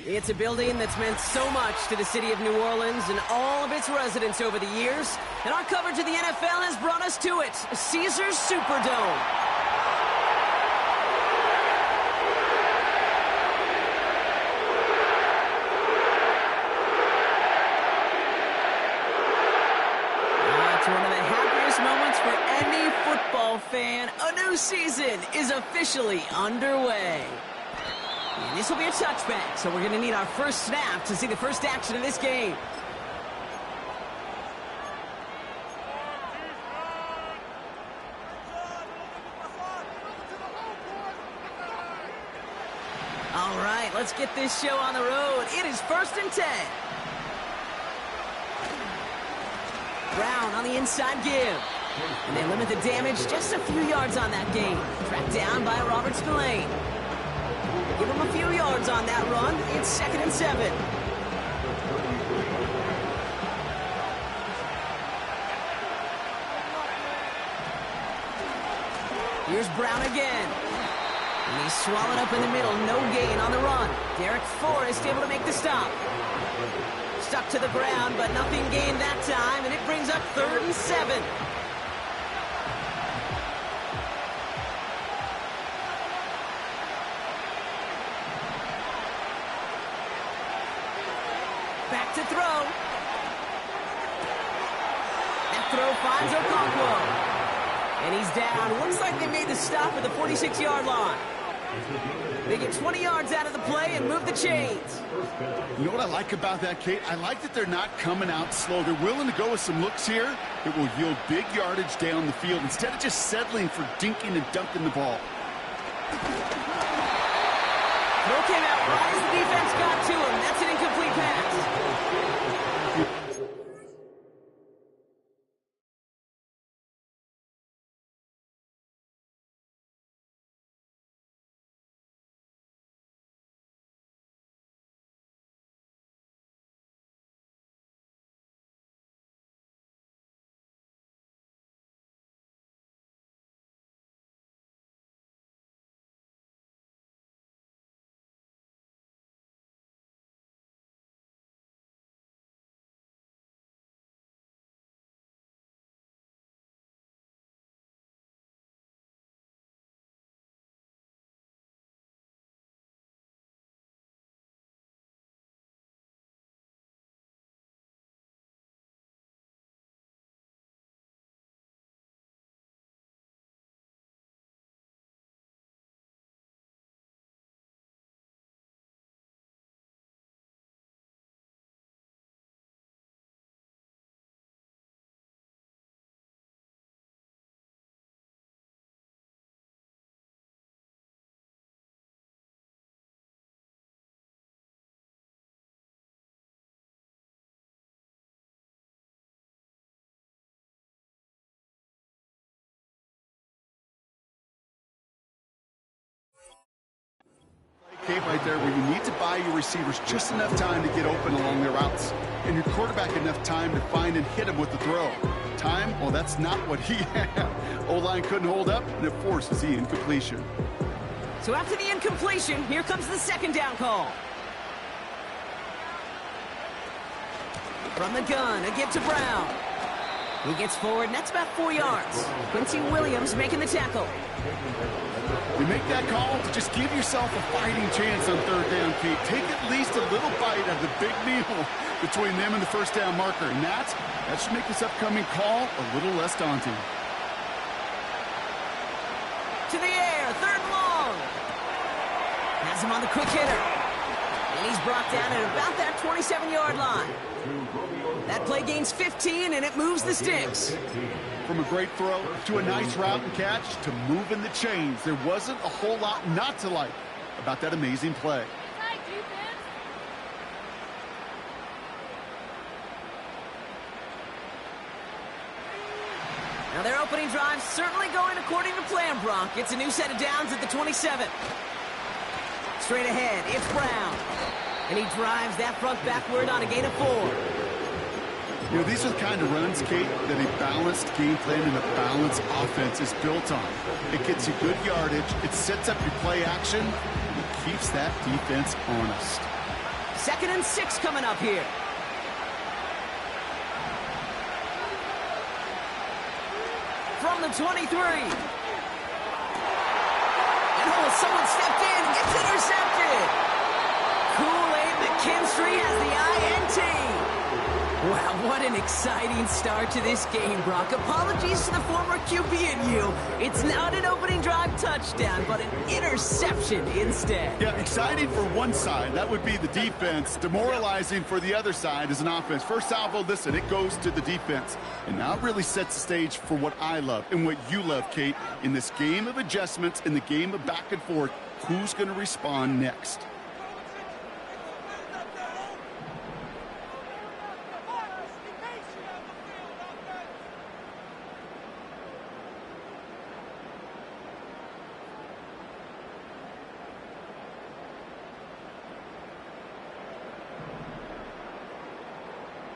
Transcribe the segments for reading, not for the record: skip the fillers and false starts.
It's a building that's meant so much to the city of New Orleans and all of its residents over the years. And our coverage of the NFL has brought us to it, Caesars Superdome. It's one of the happiest moments for any football fan. A new season is officially underway. And this will be a touchback, so we're going to need our first snap to see the first action of this game. All right, let's get this show on the road. It is 1st and 10. Brown on the inside give. And they limit the damage just a few yards on that gain. Tracked down by Robert Spillane. Give him a few yards on that run. It's 2nd and 7. Here's Brown again. And he's swallowed up in the middle. No gain on the run. Derek Forrest able to make the stop. Stuck to the ground, but nothing gained that time, and it brings up 3rd and 7. Back to throw. That throw finds Okonkwo. And he's down. Looks like they made the stop at the 46-yard line. They get 20 yards out of the play and move the chains. You know what I like about that, Kate? I like that they're not coming out slow. They're willing to go with some looks here. It will yield big yardage down the field instead of just settling for dinking and dunking the ball. Throw came out right as the defense got to him. That's an incomplete pass. Kate, right there, where you need to buy your receivers just enough time to get open along their routes, and your quarterback enough time to find and hit him with the throw. Time? Well, that's not what he had. O-line couldn't hold up, and it forces the incompletion. So after the incompletion, here comes the 2nd down call. From the gun, a give to Brown. He gets forward, and that's about 4 yards. Quincy Williams making the tackle. You make that call to just give yourself a fighting chance on 3rd down, Kate. Take at least a little bite out of the big meal between them and the 1st down marker. And that should make this upcoming call a little less daunting. To the air, 3rd and long. Has him on the quick hitter. And he's brought down at about that 27-yard line. That play gains 15, and it moves the sticks. From a great throw to a nice route and catch to moving the chains, there wasn't a whole lot not to like about that amazing play. Now their opening drive certainly going according to plan, Brock. It's a new set of downs at the 27. Straight ahead, it's Brown. And he drives that front backward on a gain of 4. You know, these are the kind of runs, Kate, that a balanced game plan and a balanced offense is built on. It gets you good yardage, it sets up your play action, and it keeps that defense honest. 2nd and 6 coming up here. From the 23. And someone stepped in. It's intercepted. Kool-Aid McKinstry has the INT. Wow, what an exciting start to this game, Brock. Apologies to the former QB in you. It's not an opening drive touchdown, but an interception instead. Yeah, exciting for one side. That would be the defense. Demoralizing for the other side as an offense. First salvo, listen, it goes to the defense. And now it really sets the stage for what I love and what you love, Kate. In this game of adjustments, in the game of back and forth, who's going to respond next?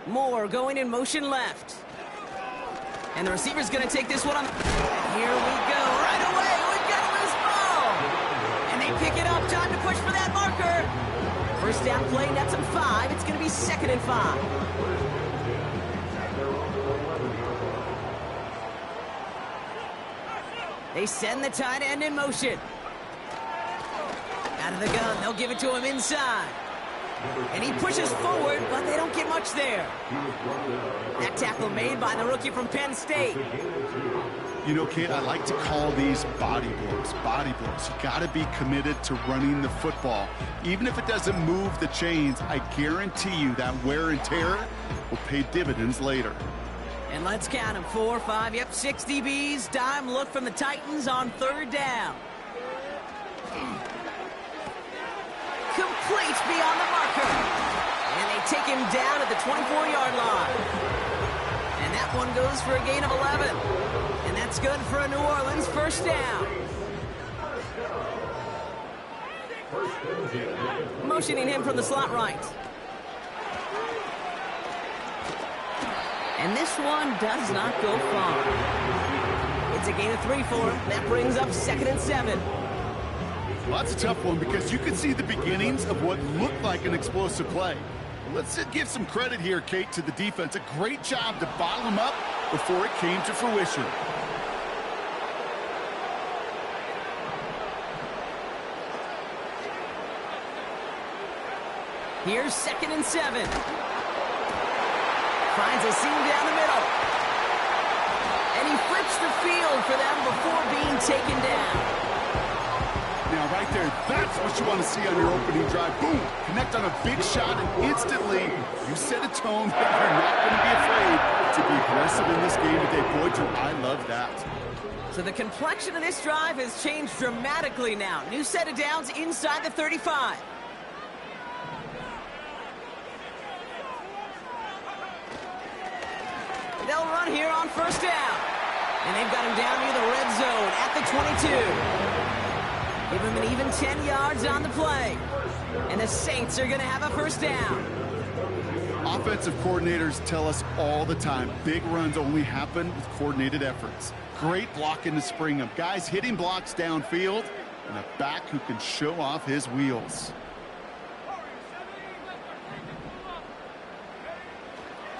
Moore going in motion left. And the receiver's going to take this one on. Here we go. Right away, we've got a loose ball. And they pick it up. Time to push for that marker. First down play, nets them 5. It's going to be 2nd and 5. They send the tight end in motion. Out of the gun. They'll give it to him inside. And he pushes forward, but they don't get much there. That tackle made by the rookie from Penn State. You know, Kate, I like to call these body blows. Body blows. You got to be committed to running the football. Even if it doesn't move the chains, I guarantee you that wear and tear will pay dividends later. And let's count them. 4, 5, yep, 6 DBs. Dime look from the Titans on 3rd down. Complete beyond the marker. And they take him down at the 24-yard line. And that one goes for a gain of 11. And that's good for a New Orleans first down. Motioning him from the slot right. And this one does not go far. It's a gain of 3 for him. That brings up 2nd and 7. Well, that's a tough one because you could see the beginnings of what looked like an explosive play. Let's give some credit here, Kate, to the defense. A great job to bottle them up before it came to fruition. Here's 2nd and 7. Finds a seam down the middle. And he flips the field for them before being taken down. Now, right there, that's what you want to see on your opening drive. Boom! Connect on a big shot, and instantly, you set a tone that you're not going to be afraid to be aggressive in this game today. Boy, do I love that. So the complexion of this drive has changed dramatically now. New set of downs inside the 35. They'll run here on 1st down. And they've got him down near the red zone at the 22. Give him an even 10 yards on the play. And the Saints are going to have a 1st down. Offensive coordinators tell us all the time, big runs only happen with coordinated efforts. Great blocking to spring them. Guys hitting blocks downfield, and a back who can show off his wheels.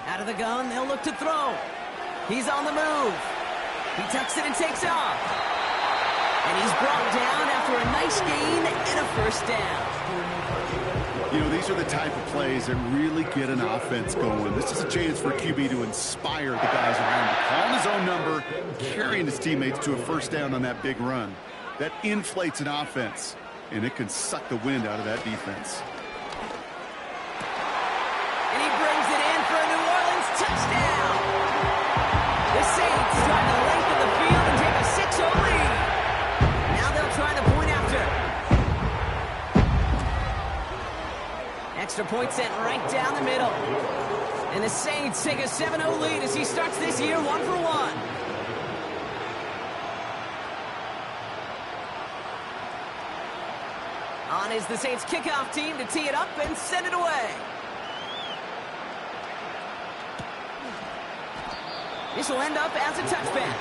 Out of the gun, they'll look to throw. He's on the move. He tucks it and takes off. And he's brought down after a nice gain and a 1st down. You know, these are the type of plays that really get an offense going. This is a chance for QB to inspire the guys around him. Calling his own number, carrying his teammates to a 1st down on that big run. That inflates an offense, and it can suck the wind out of that defense. And he brings it in for a New Orleans touchdown. The Saints drive the length of the field and take a 6-0 lead. Now they'll try the point after. Extra point sent right down the middle. And the Saints take a 7-0 lead as he starts this year 1 for 1. On is the Saints kickoff team to tee it up and send it away. This will end up as a touchback.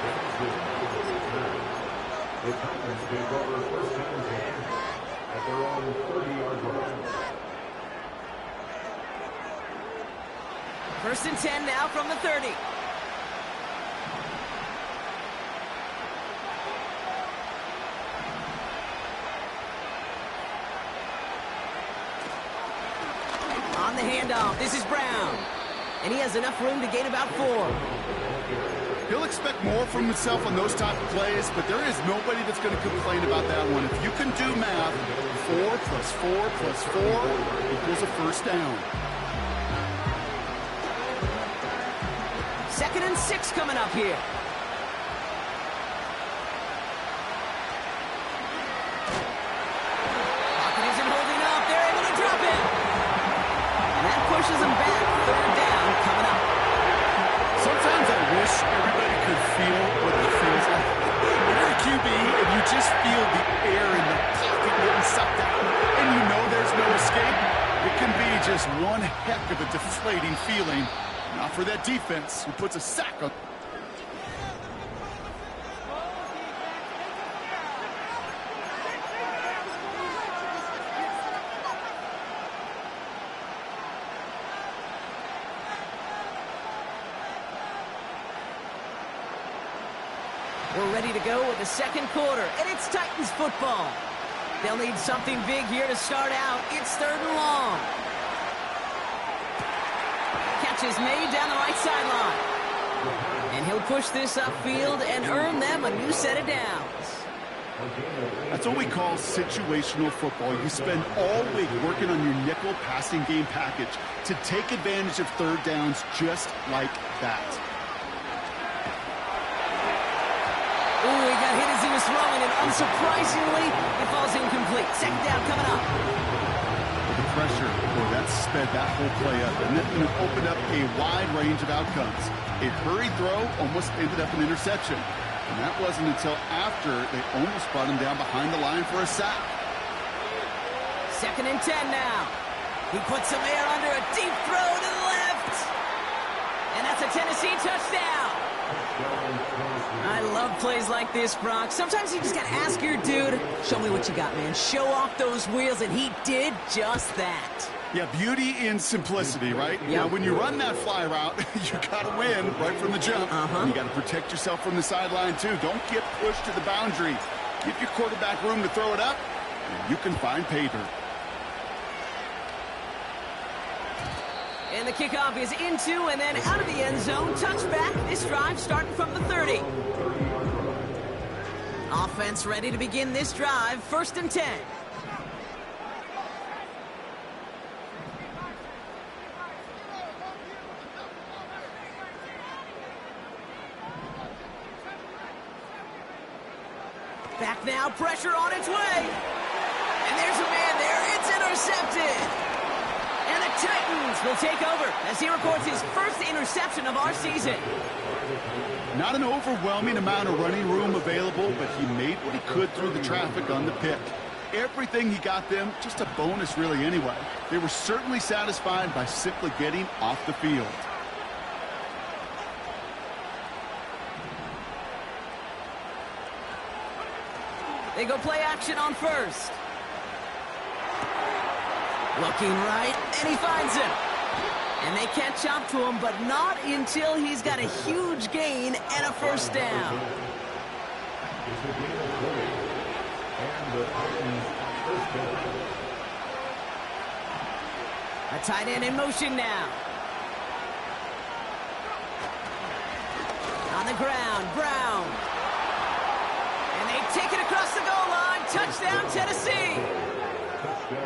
The Titans take over 1st and 10 at their own 30-yard line. First and 10 now from the 30. On the handoff, this is Brown. And he has enough room to gain about 4. He'll expect more from himself on those type of plays, but there is nobody that's going to complain about that one. If you can do math, 4 plus 4 plus 4 equals a first down. Second and 6 coming up here. Pocket isn't holding up. They're able to drop it. And that pushes them back. Third down coming up. Sometimes I wish everybody could feel what it feels like. You're a QB and you just feel the air in the pocket getting sucked out, and you know there's no escape. It can be just one heck of a deflating feeling. Not for that defense who puts a sack on. We're ready to go with the second quarter, and it's Titans football. They'll need something big here to start out. It's third and long. Catch is made down the right sideline. And he'll push this upfield and earn them a new set of downs. That's what we call situational football. You spend all week working on your nickel passing game package to take advantage of third downs just like that. Ooh, he got hit as he was throwing, and unsurprisingly, it falls incomplete. Second down coming up. The pressure, boy, that sped that whole play up, and it opened up a wide range of outcomes. A hurried throw almost ended up an interception, and that wasn't until after they almost brought him down behind the line for a sack. Second and 10 now. He puts some air under a deep throw to the left, and that's a Tennessee touchdown. I love plays like this, Brock. Sometimes you just got to ask your dude, show me what you got, man. Show off those wheels, and he did just that. Yeah, beauty in simplicity, right? Yep. Now, when you run that fly route, you got to win right from the jump. You got to protect yourself from the sideline, too. Don't get pushed to the boundary. Give your quarterback room to throw it up, and you can find pay dirt. And the kickoff is into and then out of the end zone. Touchback. This drive starting from the 30. Offense ready to begin this drive. First and 10. Back now. Pressure on its way. And there's a man there. It's intercepted. And the Titans will take over as he records his first interception of our season. Not an overwhelming amount of running room available, but he made what he could through the traffic on the pick. Everything he got them, just a bonus really anyway. They were certainly satisfied by simply getting off the field. They go play action on first. Looking right, and he finds him. And they catch up to him, but not until he's got a huge gain and a first down. A tight end in motion now. On the ground, Brown. And they take it across the goal line. Touchdown, Tennessee.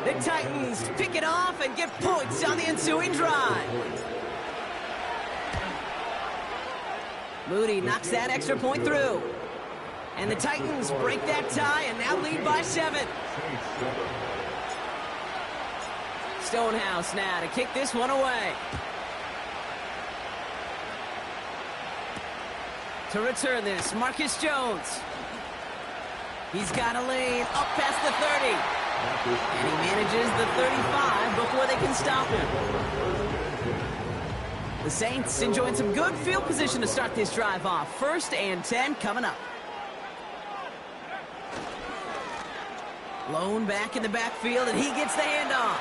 The Titans pick it off and get points on the ensuing drive. Moody knocks that extra point through. And the Titans break that tie and now lead by 7. Stonehouse now to kick this one away. To return this, Marcus Jones. He's got a lane up past the 30. And he manages the 35 before they can stop him. The Saints enjoying some good field position to start this drive off. First and 10 coming up. Lone back in the backfield, and he gets the handoff.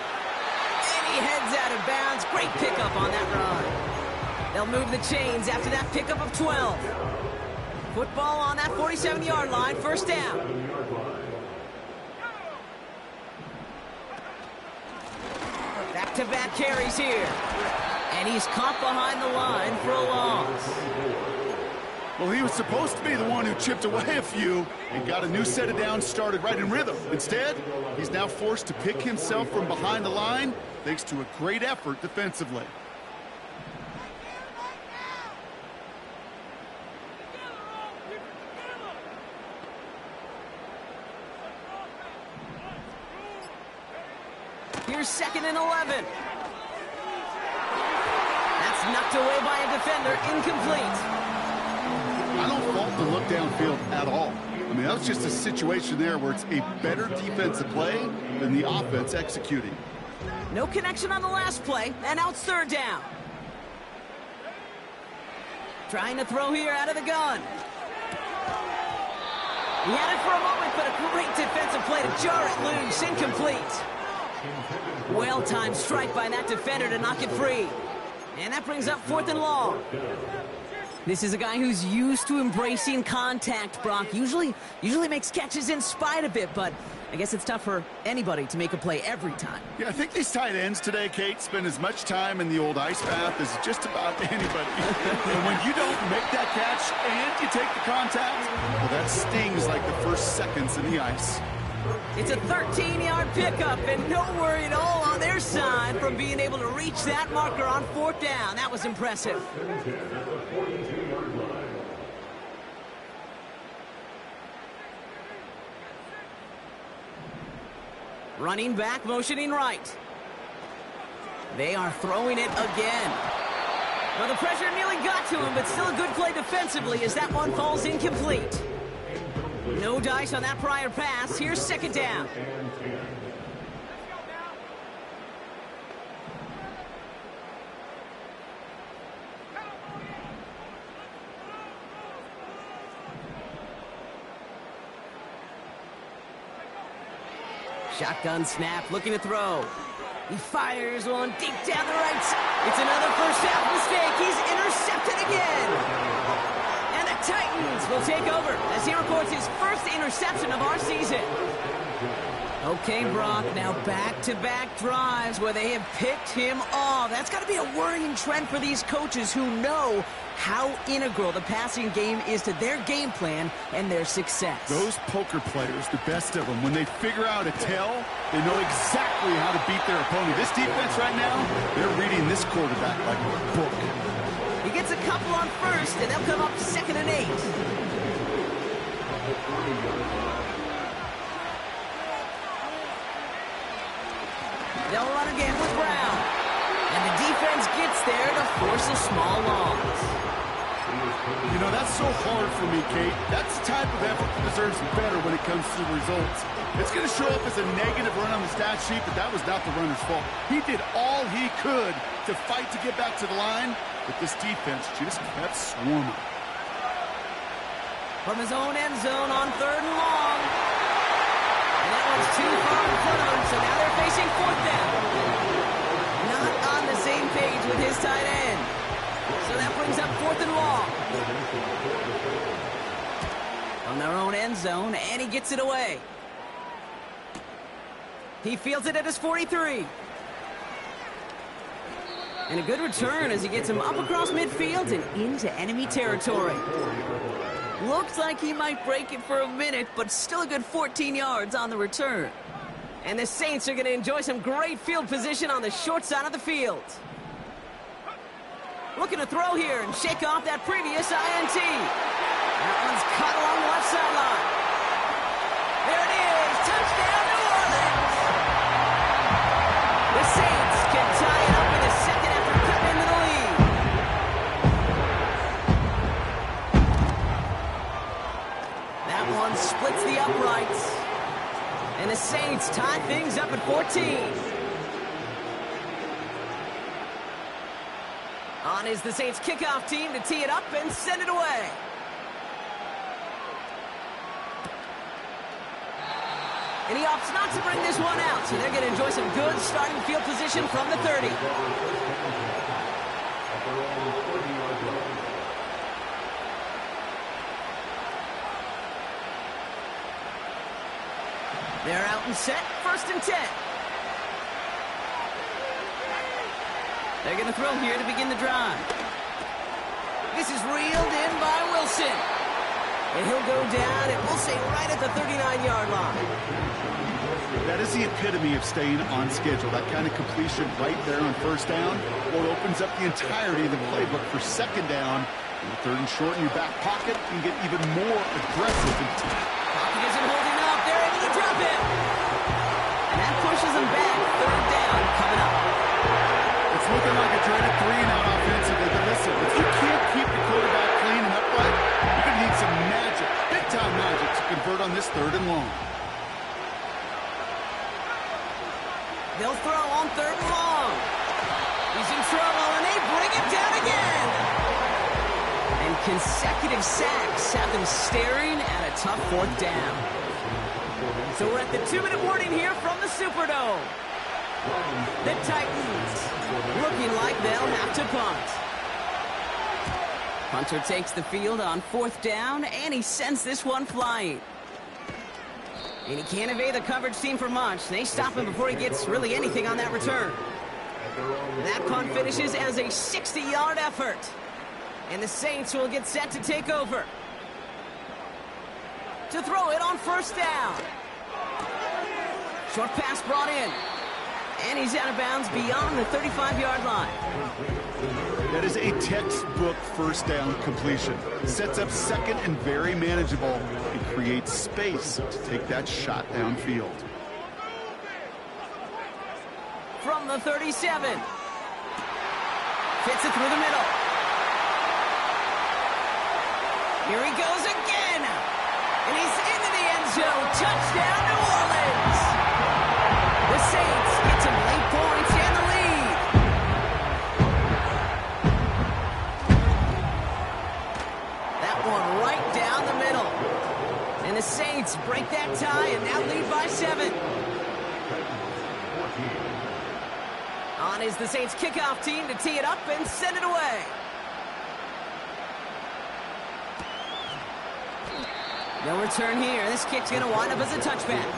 And he heads out of bounds. Great pickup on that run. They'll move the chains after that pickup of 12. Football on that 47-yard line, first down. Back-to-back carries here. And he's caught behind the line for a loss. Well, he was supposed to be the one who chipped away a few and got a new set of downs started right in rhythm. Instead, he's now forced to pick himself from behind the line thanks to a great effort defensively. Here's 2nd and 11. That's knocked away by a defender, incomplete. I don't fault the look downfield at all. I mean, that was just a situation there where it's a better defensive play than the offense executing. No connection on the last play, and now it's 3rd down. Trying to throw here out of the gun. He had it for a moment, but a great defensive play to jar it loose, incomplete. Well-timed strike by that defender to knock it free. And that brings up 4th and long. This is a guy who's used to embracing contact, Brock. Usually makes catches in spite of it, but I guess it's tough for anybody to make a play every time. Yeah, I think these tight ends today, Kate, spend as much time in the old ice bath as just about anybody. And when you don't make that catch and you take the contact, well, that stings like the first seconds in the ice. It's a 13-yard pickup, and no worry at all on their side from being able to reach that marker on 4th down. That was impressive. Running back, motioning right. They are throwing it again. Well, the pressure nearly got to him, but still a good play defensively as that one falls incomplete. No dice on that prior pass. Here's 2nd down. Shotgun snap, looking to throw. He fires one deep down the right side. It's another first half mistake. He's intercepted again. And the Titans will take over as he records his first interception of our season. Okay, Brock, now back-to-back drives where they have picked him off. That's got to be a worrying trend for these coaches who know how integral the passing game is to their game plan and their success. Those poker players, the best of them, when they figure out a tell, they know exactly how to beat their opponent. This defense right now, they're reading this quarterback like a book. He gets a couple on first, and they'll come up 2nd and 8. They'll run again with Brown. And the defense gets there to force a small loss. You know, that's so hard for me, Kate. That's the type of effort that deserves better when it comes to the results. It's going to show up as a negative run on the stat sheet, but that was not the runner's fault. He did all he could to fight to get back to the line, but this defense just kept swarming. From his own end zone on 3rd and long. And that one's too far in front of him, so now they're facing 4th down. Not on the same page with his tight end. So that brings up 4th and long. From their own end zone, and he gets it away. He fields it at his 43. And a good return as he gets him up across midfield and into enemy territory. Looks like he might break it for a minute, but still a good 14 yards on the return. And the Saints are going to enjoy some great field position on the short side of the field. Looking to throw here and shake off that previous INT. That one's caught along the left sideline. There it is. Touchdown, New Orleans. The Saints can tie it up in the second after cutting into the lead. That one splits the uprights. And the Saints tie things up at 14. On is the Saints kickoff team to tee it up and send it away. And he opts not to bring this one out, so they're going to enjoy some good starting field position from the 30. They're out and set, 1st and 10. They're going to throw here to begin the drive. This is reeled in by Wilson. And he'll go down, and we'll say right at the 39-yard line. That is the epitome of staying on schedule. That kind of completion right there on 1st down, or opens up the entirety of the playbook for 2nd down. And 3rd and short in your back pocket, you can get even more aggressive. Pocket isn't holding up. They're able to drop it. And that pushes them back. 3rd down coming up. It's looking like a dreaded 3-and-out offensively. But listen, if you can't keep the quarterback clean and upright, you're going to need some magic, big-time magic, to convert on this 3rd and long. They'll throw on 3rd and long. He's in trouble, and they bring him down again. And consecutive sacks have them staring at a tough 4th down. So we're at the 2-minute warning here from the Superdome. The Titans looking like they'll have to punt. Punter takes the field on 4th down, and he sends this one flying. And he can't evade the coverage team for much. They stop him before he gets really anything on that return. That punt finishes as a 60-yard effort. And the Saints will get set to take over. To throw it on 1st down. Short pass brought in. And he's out of bounds beyond the 35-yard line. That is a textbook 1st down completion. Sets up 2nd and very manageable, and creates space to take that shot downfield. From the 37. Fits it through the middle. Here he goes again. And he's into the end zone. Touchdown, New Orleans. The Saints get some late points and the lead. That one right down the middle. And the Saints break that tie and now lead by 7. On is the Saints kickoff team to tee it up and send it away. No return here. This kick's going to wind up as a touchback.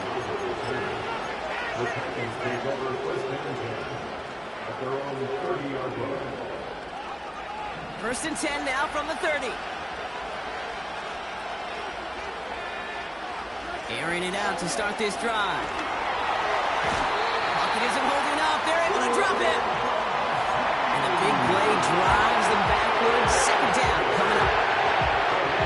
1st and 10 now from the 30. Airing it out to start this drive. Pocket isn't holding up. They're able to drop it. And the big play drives them backwards. 2nd down coming up.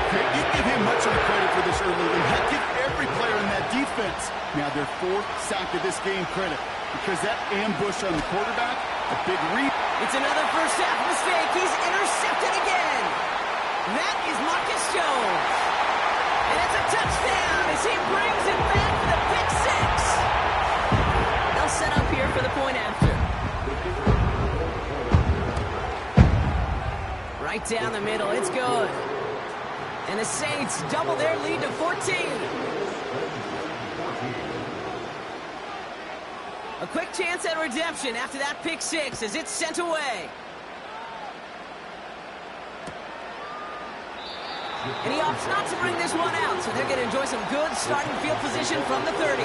You give him much of the credit for this early lead. Heck, give every player in that defense now their 4th sack of this game credit, because that ambush on the quarterback, a big read. It's another 1st half mistake. He's intercepted again. That is Marcus Jones. And it's a touchdown as he brings it back for the pick 6. They'll set up here for the point after. Right down the middle. It's good. And the Saints double their lead to 14. A quick chance at redemption after that pick 6 as it's sent away. And he opts not to bring this one out, so they're going to enjoy some good starting field position from the 30.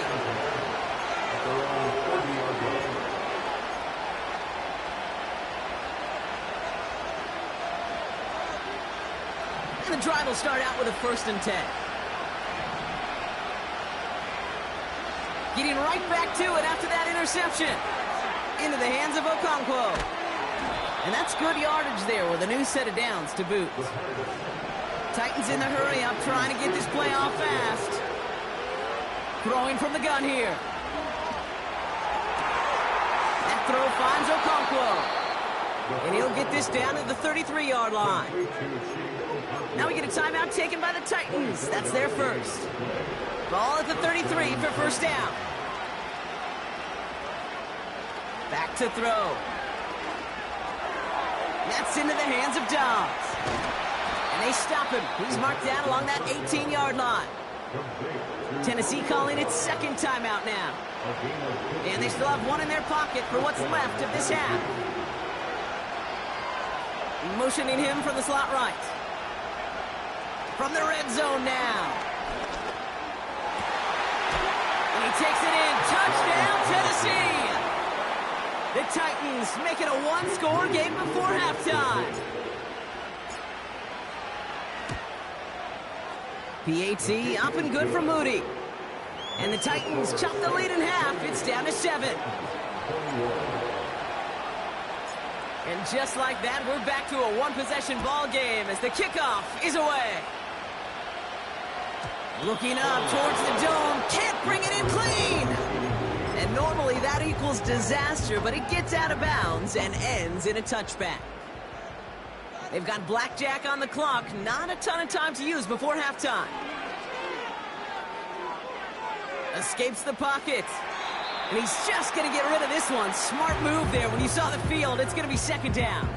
And the drive will start out with a 1st and 10. Getting right back to it after that interception. Into the hands of Okonkwo. And that's good yardage there with a new set of downs to boot. Titans in the hurry up, trying to get this play off fast. Throwing from the gun here. That throw finds Okonkwo. And he'll get this down to the 33-yard line. Now we get a timeout taken by the Titans. That's their first. Ball at the 33 for 1st down. Back to throw. That's into the hands of Dobbs. And they stop him. He's marked down along that 18-yard line. Tennessee calling its 2nd timeout now. And they still have one in their pocket for what's left of this half. Motioning him from the slot right. From the red zone now. And he takes it in. Touchdown, Tennessee! The Titans make it a one-score game before halftime. PAT up and good for Moody. And the Titans chop the lead in half. It's down to 7. And just like that, we're back to a one-possession ball game as the kickoff is away. Looking up towards the dome. Can't bring it in clean. And normally that equals disaster, but it gets out of bounds and ends in a touchback. They've got blackjack on the clock. Not a ton of time to use before halftime. Escapes the pocket. And he's just going to get rid of this one. Smart move there. When you saw the field, it's going to be second down.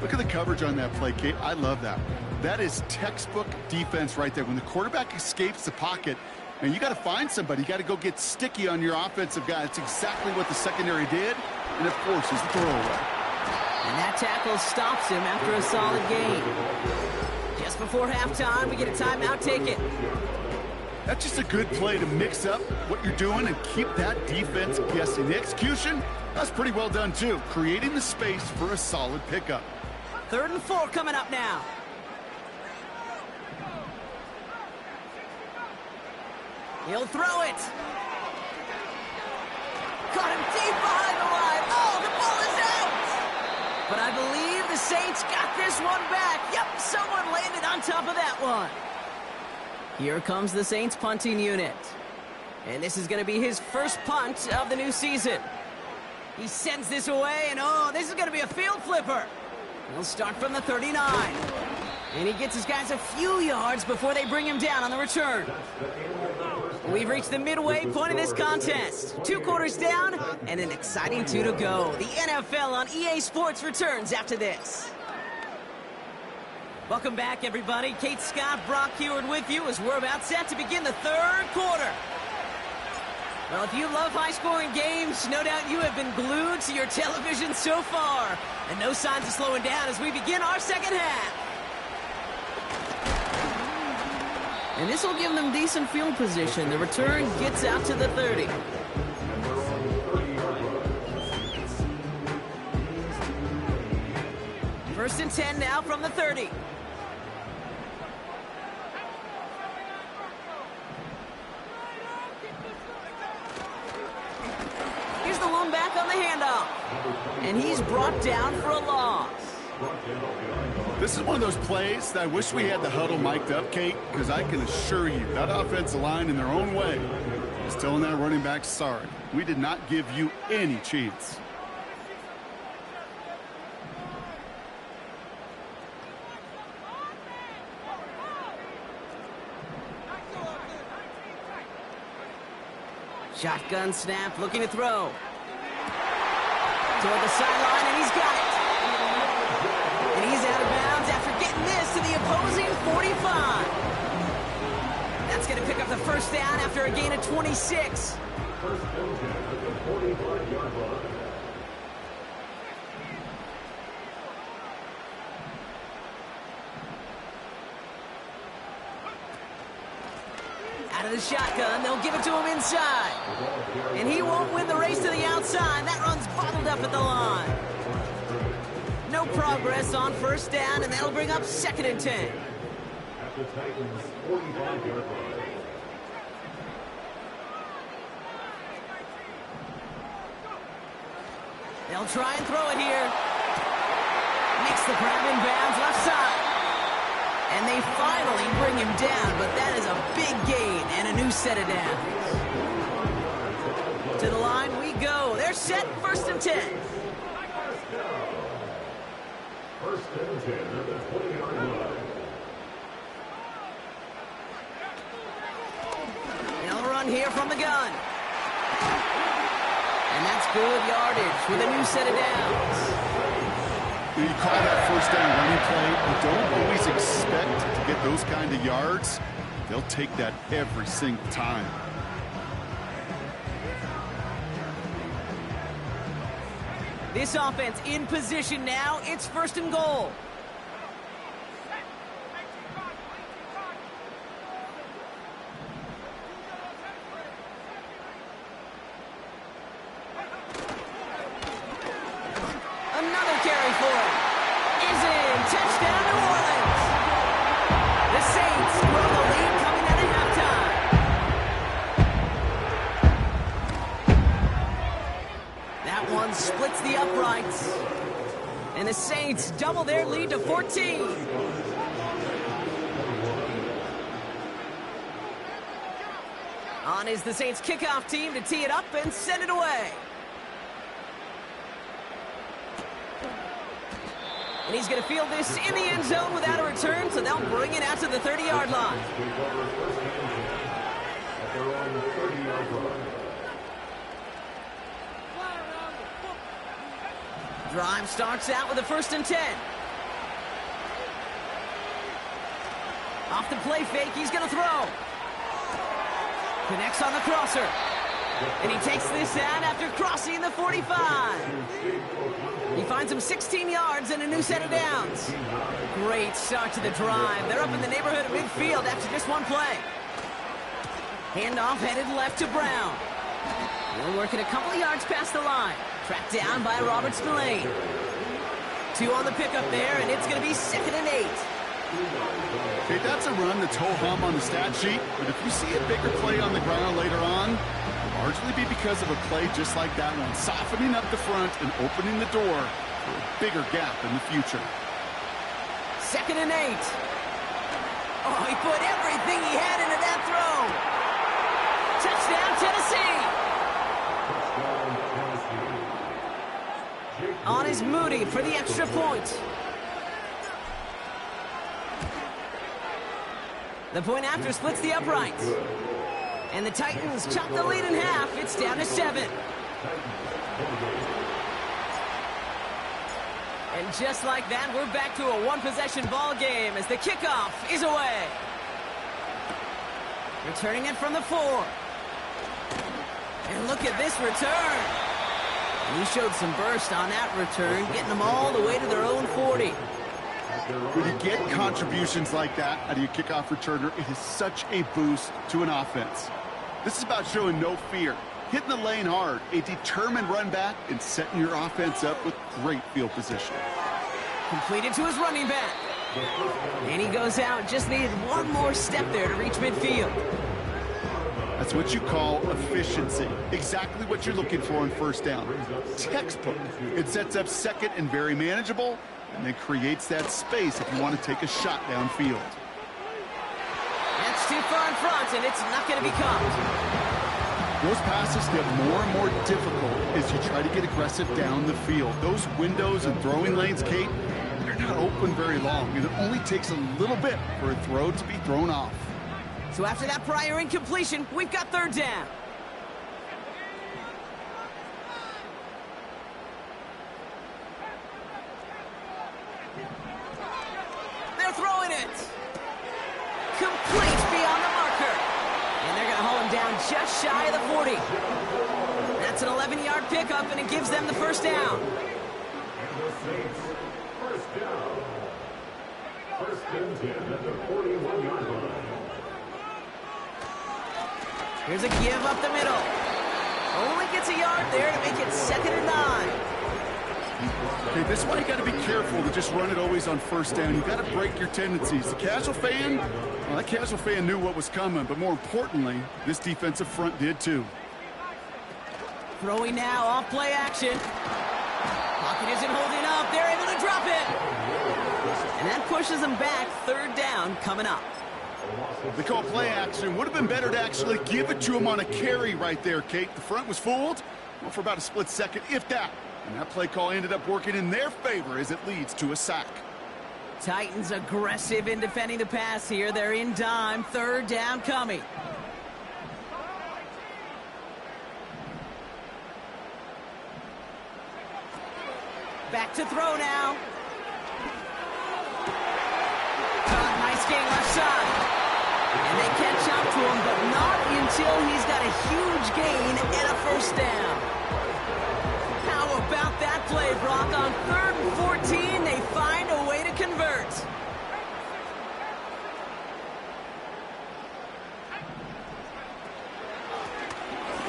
Look at the coverage on that play, Kate. I love that. That is textbook defense right there. When the quarterback escapes the pocket, and you got to find somebody. You got to go get sticky on your offensive guy. It's exactly what the secondary did, and it forces the throwaway. And that tackle stops him after a solid gain. Just before halftime, we get a timeout. Take it. That's just a good play to mix up what you're doing and keep that defense guessing. The execution, that's pretty well done too. Creating the space for a solid pickup. 3rd and 4 coming up now. He'll throw it. Caught him deep behind the line. Oh, the ball is out. But I believe the Saints got this one back. Yep, someone landed on top of that one. Here comes the Saints punting unit. And this is going to be his first punt of the new season. He sends this away, and oh, this is going to be a field flipper. He'll start from the 39. And he gets his guys a few yards before they bring him down on the return. We've reached the midway point of this contest. 2 quarters down and an exciting 2 to go. The NFL on EA Sports returns after this. Welcome back, everybody. Kate Scott, Brock Heward with you as we're about set to begin the 3rd quarter. Well, if you love high-scoring games, no doubt you have been glued to your television so far. And no signs of slowing down as we begin our second half. And this will give them decent field position. The return gets out to the 30. First and 10 now from the 30. Here's the lone back on the handoff. And he's brought down for a loss. This is one of those plays that I wish we had the huddle mic'd up, Kate, because I can assure you that offensive line in their own way is telling that running back, sorry, we did not give you any chance. Shotgun snap, looking to throw. Toward the sideline, and he's got it. And he's out of bounds after getting this to the opposing 45. That's going to pick up the first down after a gain of 26. Out of the shotgun, they'll give it to him inside. And he won't win the race to the outside. That run's bottled up at the line. No progress on first down, and that'll bring up 2nd and 10. At the Titans' 45-yard line. They'll try and throw it here. Makes the grab in bounds left side. And they finally bring him down, but that is a big gain and a new set of downs. To the line we go. They're set, 1st and 10. First and 10 at the 20-yard line. They'll run here from the gun. And that's good yardage with a new set of downs. You call that first down running play, you don't always expect to get those kind of yards. They'll take that every single time. This offense in position now. It's 1st and goal. Another carry for him. Is in. Touchdown, New Orleans. The Saints grow the lead coming out of halftime. That one splits the uprights. And the Saints double their lead to 14. On is the Saints kickoff team to tee it up and send it away. And he's going to field this in the end zone without a return, so they'll bring it out to the 30-yard line. Drive starts out with a 1st and 10. Off the play fake, he's going to throw. Connects on the crosser. And he takes this out after crossing the 45. He finds him 16 yards and a new set of downs. Great start to the drive. They're up in the neighborhood of midfield after just one play. Handoff headed left to Brown. We're working a couple of yards past the line. Tracked down by Robert Spillane. 2 on the pickup there, and it's going to be 2nd and 8. Okay, that's a run that's ho-hum on the stat sheet, but if you see a bigger play on the ground later on, it'll largely be because of a play just like that one, softening up the front and opening the door for a bigger gap in the future. 2nd and 8. Oh, he put everything he had into that throw. Touchdown, Tennessee. On is Moody for the extra point. The point after splits the uprights. And the Titans chop the lead in half. It's down to 7. And just like that, we're back to a one-possession ball game as the kickoff is away. Returning it from the 4. And look at this return. And he showed some burst on that return, getting them all the way to their own 40. When you get contributions like that out of your kickoff returner, it is such a boost to an offense. This is about showing no fear, hitting the lane hard, a determined run back, and setting your offense up with great field position. Completed to his running back. And he goes out, just needed one more step there to reach midfield. That's what you call efficiency. Exactly what you're looking for on 1st down. Textbook. It sets up 2nd and very manageable, and then creates that space if you want to take a shot downfield. That's too far in front, and it's not going to be caught. Those passes get more and more difficult as you try to get aggressive down the field. Those windows and throwing lanes, Kate, they're not open very long, and it only takes a little bit for a throw to be thrown off. So after that prior incompletion, we've got 3rd down. They're throwing it. Complete beyond the marker. And they're going to haul him down just shy of the 40. That's an 11-yard pickup, and it gives them the 1st down. First down. 1st and 10 at the 41-yard line. Here's a give up the middle. Only gets a yard there to make it 2nd and 9. Okay, this is why you got to be careful to just run it always on 1st down. You got to break your tendencies. The casual fan, well, that casual fan knew what was coming, but more importantly, this defensive front did too. Throwing now off play action. Pocket isn't holding up. They're able to drop it. And that pushes them back. 3rd down coming up. They call play action. Would have been better to actually give it to him on a carry right there, Kate. The front was fooled, well, for about a split second, if that. And that play call ended up working in their favor as it leads to a sack. Titans aggressive in defending the pass here. They're in dime. 3rd down coming. Back to throw now. Nice gain left side. And they catch up to him, but not until he's got a huge gain and a 1st down. How about that play, Brock. On 3rd and 14, they find a way to convert.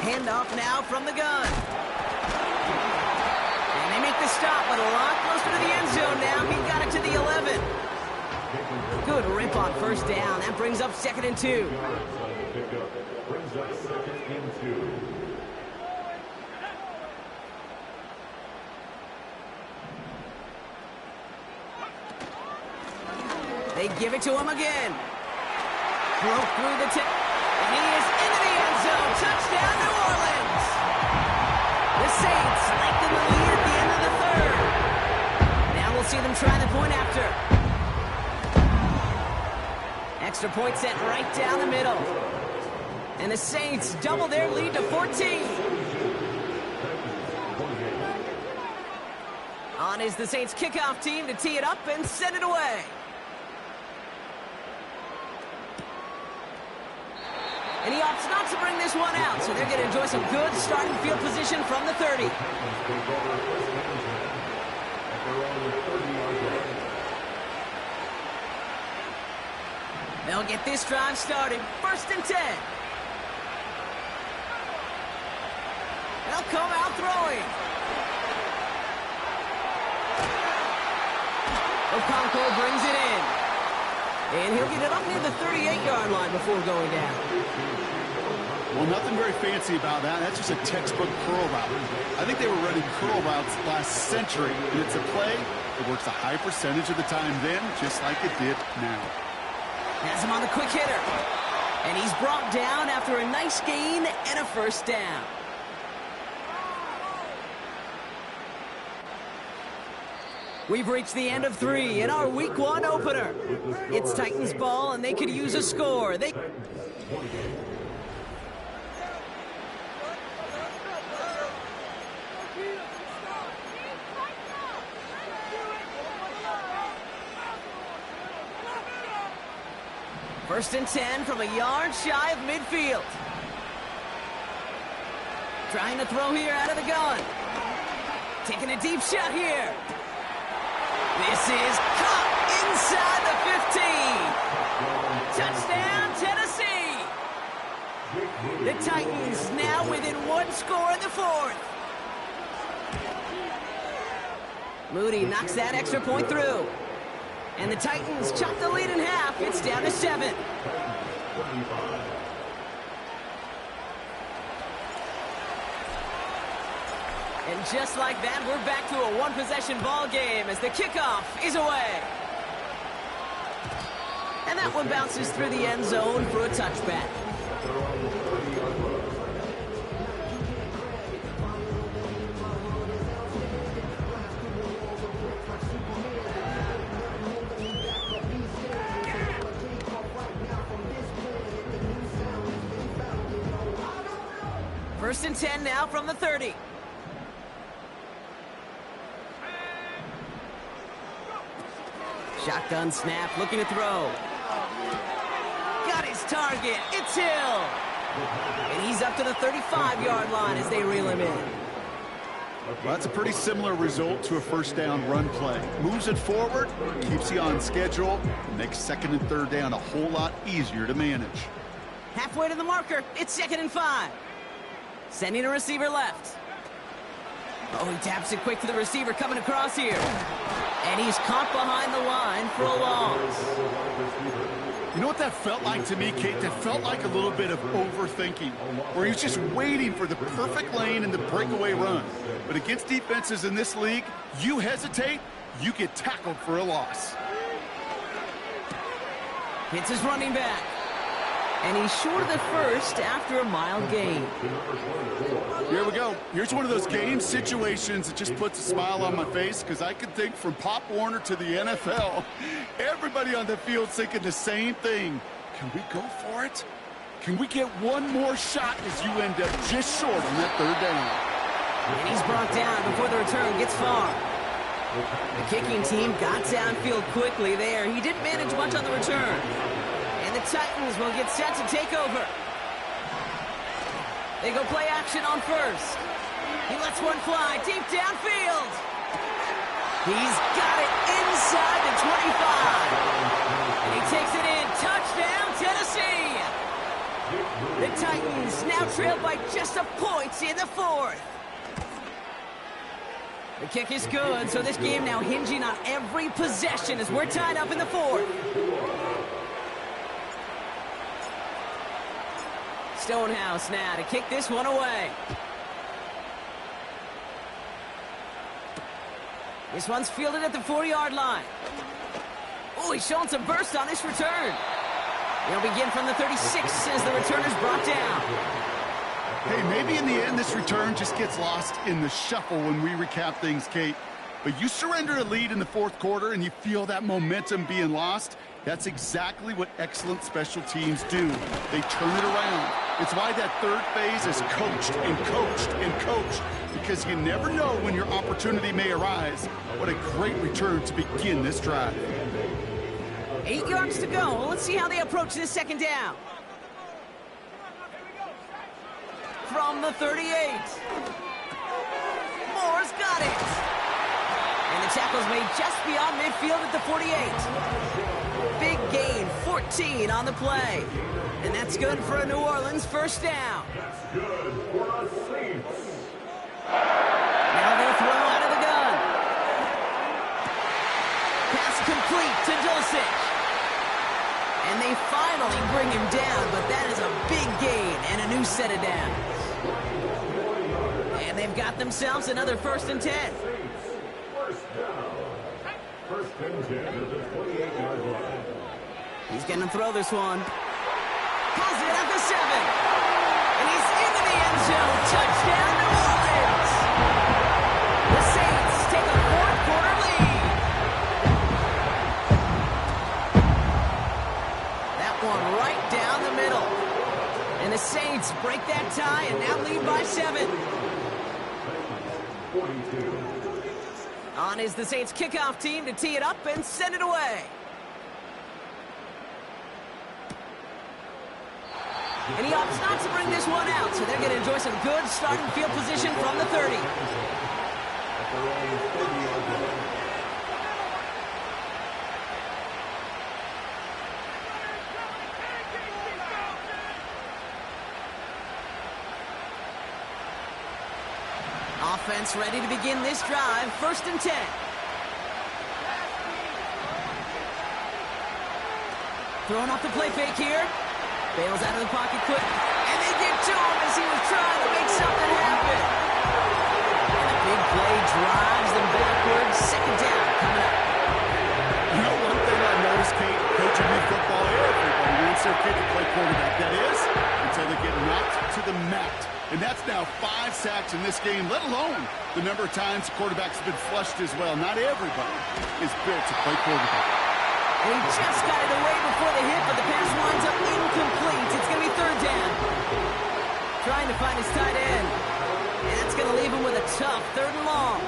Handoff now from the gun. And they make the stop, but a lot closer to the end zone now. He got it to the 11. Good rip on first down. That brings up 2nd and 2. Brings up 2nd and 2. They give it to him again. Broke through the tip. And he is into the end zone. Touchdown, New Orleans. The Saints lengthen the lead at the end of the 3rd. Now we'll see them try the point after. Extra point sent right down the middle. And the Saints double their lead to 14. On is the Saints kickoff team to tee it up and send it away. And he opts not to bring this one out, so they're going to enjoy some good starting field position from the 30. They'll get this drive started. 1st and 10. They'll come out throwing. Okonkwo brings it in. And he'll get it up near the 38-yard line before going down. Well, nothing very fancy about that. That's just a textbook curl route. I think they were running curl routes last century, and it's a play that works a high percentage of the time then, just like it did now. Has him on the quick hitter. And he's brought down after a nice gain and a first down. We've reached the end of 3 in our Week 1 opener. It's Titans ball, and they could use a score. First and 10 from a yard shy of midfield. Trying to throw here out of the gun. Taking a deep shot here. This is caught inside the 15. Touchdown, Tennessee. The Titans now within 1 score in the 4th. Moody knocks that extra point through. And the Titans chop the lead in half. It's down to 7. And just like that, we're back to a 1-possession ball game as the kickoff is away. And that one bounces through the end zone for a touchback. First and 10 now from the 30. Shotgun snap, looking to throw. Got his target. It's Hill. And he's up to the 35-yard line as they reel him in. Well, that's a pretty similar result to a first down run play. Moves it forward, keeps you on schedule, makes 2nd and 3rd down a whole lot easier to manage. Halfway to the marker, it's 2nd and 5. Sending a receiver left. Oh, he taps it quick to the receiver coming across here. And he's caught behind the line for a loss. You know what that felt like to me, Kate? That felt like a little bit of overthinking, where he's just waiting for the perfect lane and the breakaway run. But against defenses in this league, you hesitate, you get tackled for a loss. Hits his running back. And he's short of the first after a mild gain. Here we go. Here's one of those game situations that just puts a smile on my face, because I can think from Pop Warner to the NFL, everybody on the field thinking the same thing. Can we go for it? Can we get one more shot as you end up just short on that 3rd down? And he's brought down before the return gets far. The kicking team got downfield quickly there. He didn't manage much on the return. The Titans will get set to take over. They go play action on first. He lets one fly deep downfield. He's got it inside the 25. And he takes it in. Touchdown, Tennessee. The Titans now trail by just a point in the fourth. The kick is good, so this game now hinging on every possession as we're tied up in the fourth. Stonehouse now to kick this one away. This one's fielded at the 40-yard line. Oh, he's showing some burst on this return. They'll begin from the 36 as the returner's brought down. Hey, maybe in the end this return just gets lost in the shuffle when we recap things, Kate. But you surrender a lead in the fourth quarter and you feel that momentum being lost. That's exactly what excellent special teams do. They turn it around. It's why that third phase is coached and coached and coached, because you never know when your opportunity may arise. What a great return to begin this drive. 8 yards to go. Let's see how they approach this second down. From the 38. Moore's got it. And the tackle's made just beyond midfield at the 48. Big gain, 14 on the play. And that's good for a New Orleans first down. That's good for the Saints. Now they'll throw out of the gun. Pass complete to Dulcich. And they finally bring him down, but that is a big gain and a new set of downs. And they've got themselves another 1st and 10. First down. First and 10 at the 28-yard line. He's going to throw this one. Pulls it at the 7. And he's into the end zone. Touchdown, New Orleans. The Saints take a fourth-quarter lead. That one right down the middle. And the Saints break that tie and now lead by 7. 42. On is the Saints kickoff team to tee it up and send it away. And he opts not to bring this one out, so they're going to enjoy some good starting field position from the 30. Offense ready to begin this drive. 1st and 10. Throwing off the play fake here. Bails out of the pocket quick. And they get to him as he was trying to make something happen. And a big play drives them backwards. Second down coming up. You know, one thing I noticed, Kate, coaching me football, everybody wants their kid to play quarterback. That is, until they get knocked to the mat. And that's now 5 sacks in this game, let alone the number of times quarterbacks have been flushed as well. Not everybody is built to play quarterback. He just got it away before the hit, but the pass winds up incomplete. It's going to be 3rd down. Trying to find his tight end. And that's going to leave him with a tough 3rd and long.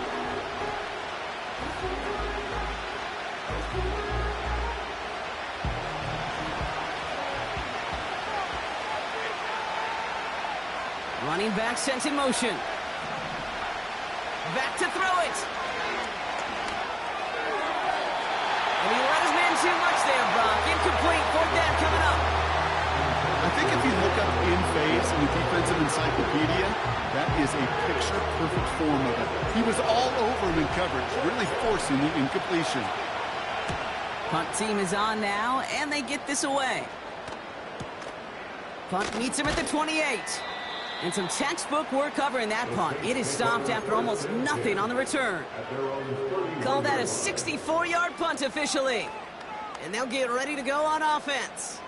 Running back sent in motion. Back to throw it. And he let his man too much there, Brock. Incomplete. 4th down coming up. I think if you look up in phase in the defensive encyclopedia, that is a picture-perfect form of it. He was all over him in coverage, really forcing the incompletion. Punt team is on now, and they get this away. Punt meets him at the 28. And some textbook work covering that punt. It is stopped after almost nothing on the return. Call that a 64-yard punt officially. And they'll get ready to go on offense.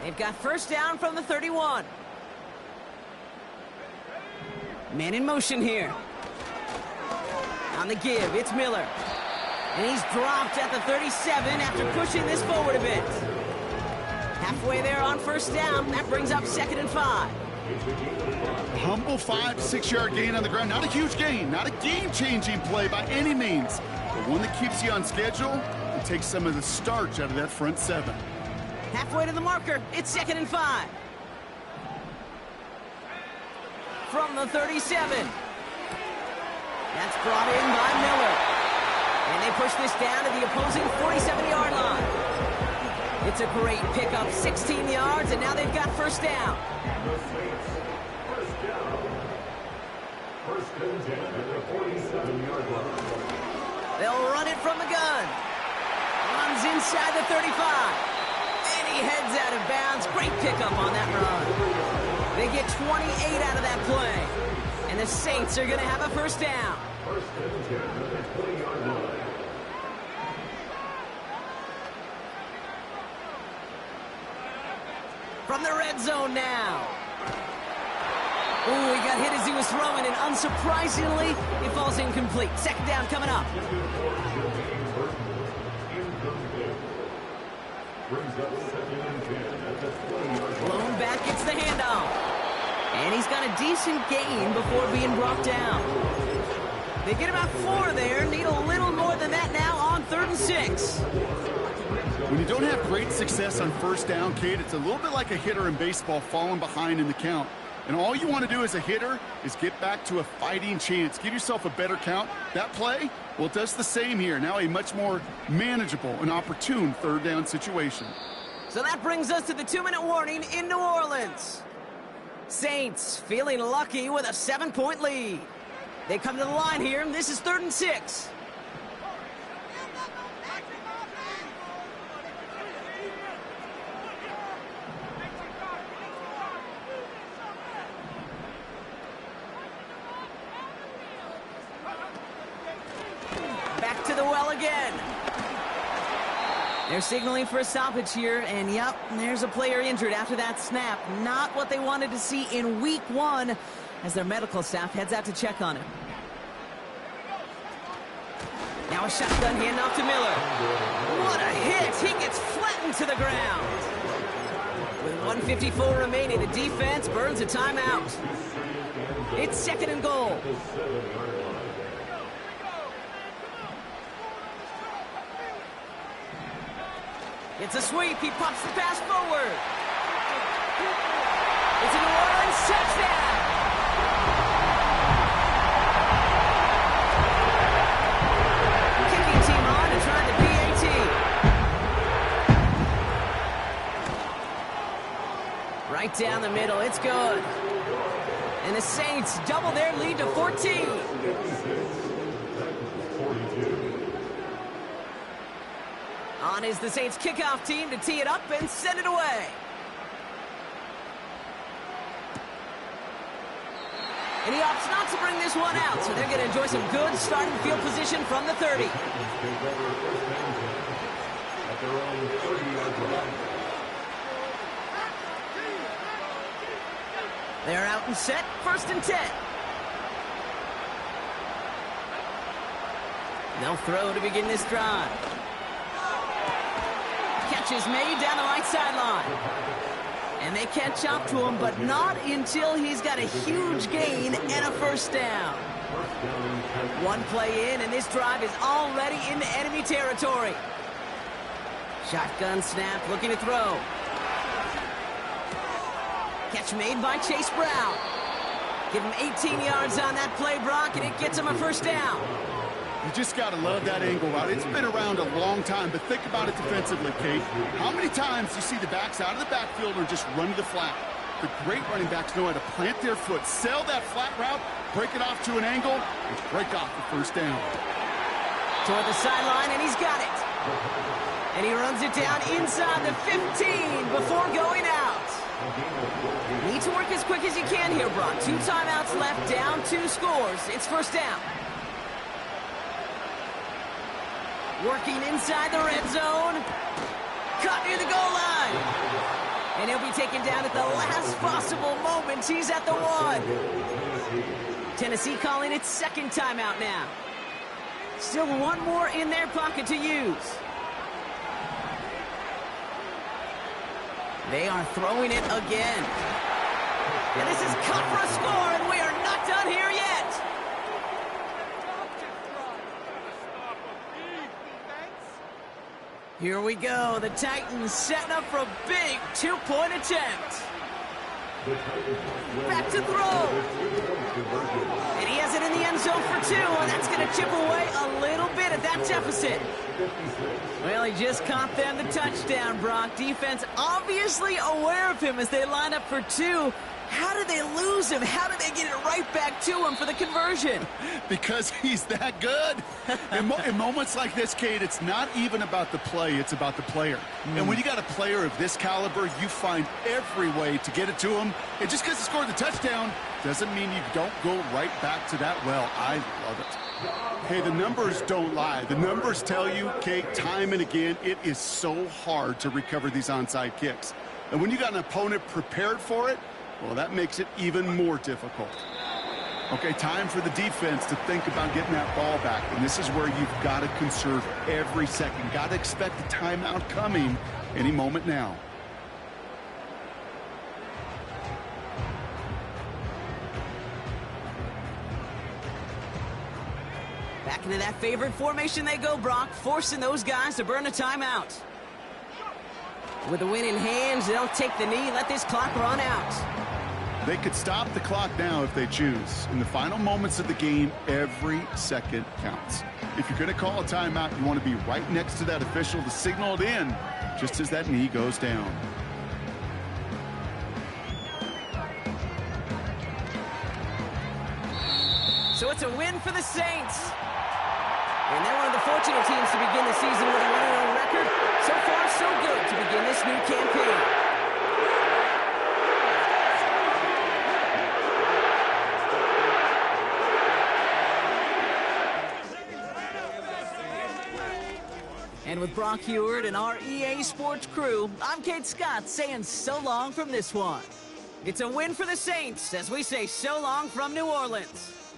They've got 1st down from the 31. Man in motion here. On the give, it's Miller. And he's dropped at the 37 after pushing this forward a bit. Halfway there on 1st down. That brings up 2nd and 5. Humble 5 to 6 yard gain on the ground. Not a huge gain. Not a game-changing play by any means. but one that keeps you on schedule and takes some of the starch out of that front seven. Halfway to the marker, it's 2nd and 5. From the 37. That's brought in by Miller. And they push this down to the opposing 47-yard line. It's a great pickup, 16 yards, and now they've got first down. First down. First and 10 at the 47-yard line. They'll run it from the gun. Runs inside the 35. And he heads out of bounds. Great pickup on that run. They get 28 out of that play. And the Saints are going to have a first down. First and 10 at the 20-yard line. From the red zone now. Ooh, he got hit as he was throwing, and unsurprisingly, it falls incomplete. 2nd down coming up. Blown back, gets the handoff. And he's got a decent gain before being brought down. They get about 4 there, need a little more than that now on 3rd and 6. When you don't have great success on first down, Kate, it's a little bit like a hitter in baseball falling behind in the count. And all you want to do as a hitter is get back to a fighting chance. Give yourself a better count. That play, well, it does the same here. Now a much more manageable and opportune 3rd down situation. So that brings us to the 2-minute warning in New Orleans. Saints feeling lucky with a 7-point lead. They come to the line here, and this is 3rd and 6. Back to the well again. They're signaling for a stoppage here, and yep, there's a player injured after that snap. Not what they wanted to see in week 1 as their medical staff heads out to check on him. Now a shotgun handoff to Miller. What a hit! He gets flattened to the ground. With 1:54 remaining, the defense burns a timeout. It's 2nd and goal. It's a sweep. He pops the pass forward. It's a New Orleans touchdown. Kicking team on and trying the PAT. Right down the middle. It's good. And the Saints double their lead to 14. On is the Saints kickoff team to tee it up and send it away. And he opts not to bring this one out, so they're going to enjoy some good starting field position from the 30. They're out and set, 1st and 10. They'll throw to begin this drive. Catch is made down the right sideline. And they catch up to him, but not until he's got a huge gain and a first down. One play in, and this drive is already into enemy territory. Shotgun snap, looking to throw. Catch made by Chase Brown. Give him 18 yards on that play, Brock, and it gets him a first down. You just got to love that angle route. It's been around a long time, but think about it defensively, Kate. How many times do you see the backs out of the backfield or just run to the flat? The great running backs know how to plant their foot, sell that flat route, break it off to an angle, and break off the first down. Toward the sideline, and he's got it. And he runs it down inside the 15 before going out. Need to work as quick as you can here, Brock. 2 timeouts left, down 2 scores. It's first down. Working inside the red zone. Caught near the goal line. And he'll be taken down at the last possible moment. He's at the 1. Tennessee calling its 2nd timeout now. Still 1 more in their pocket to use. They are throwing it again. And this is cut for a score, and we are not done here yet. Here we go. The Titans setting up for a big two-point attempt. Back to throw. And he has it in the end zone for 2, and that's going to chip away a little bit at that deficit. Well, he just caught them the touchdown, Brock. Defense obviously aware of him as they line up for 2. How did they lose him? How did they get it right back to him for the conversion? Because he's that good. In moments like this, Kate, it's not even about the play, it's about the player. And when you got a player of this caliber, you find every way to get it to him. And just because he scored the touchdown doesn't mean you don't go right back to that well. I love it. Hey, the numbers don't lie. The numbers tell you, Kate, time and again, it is so hard to recover these onside kicks. And when you got an opponent prepared for it, well, that makes it even more difficult. Okay, time for the defense to think about getting that ball back. And this is where you've got to conserve every second. Got to expect the timeout coming any moment now. Back into that favorite formation they go, Brock, forcing those guys to burn a timeout. With the win in hands, they'll take the knee, let this clock run out. They could stop the clock now if they choose. In the final moments of the game, every second counts. If you're going to call a timeout, you want to be right next to that official to signal it in just as that knee goes down. So it's a win for the Saints. And they're one of the fortunate teams to begin the season with a 1-0 record. So far, so good to begin this new campaign. And with Brock Heward and our EA Sports crew, I'm Kate Scott saying so long from this one. It's a win for the Saints as we say so long from New Orleans.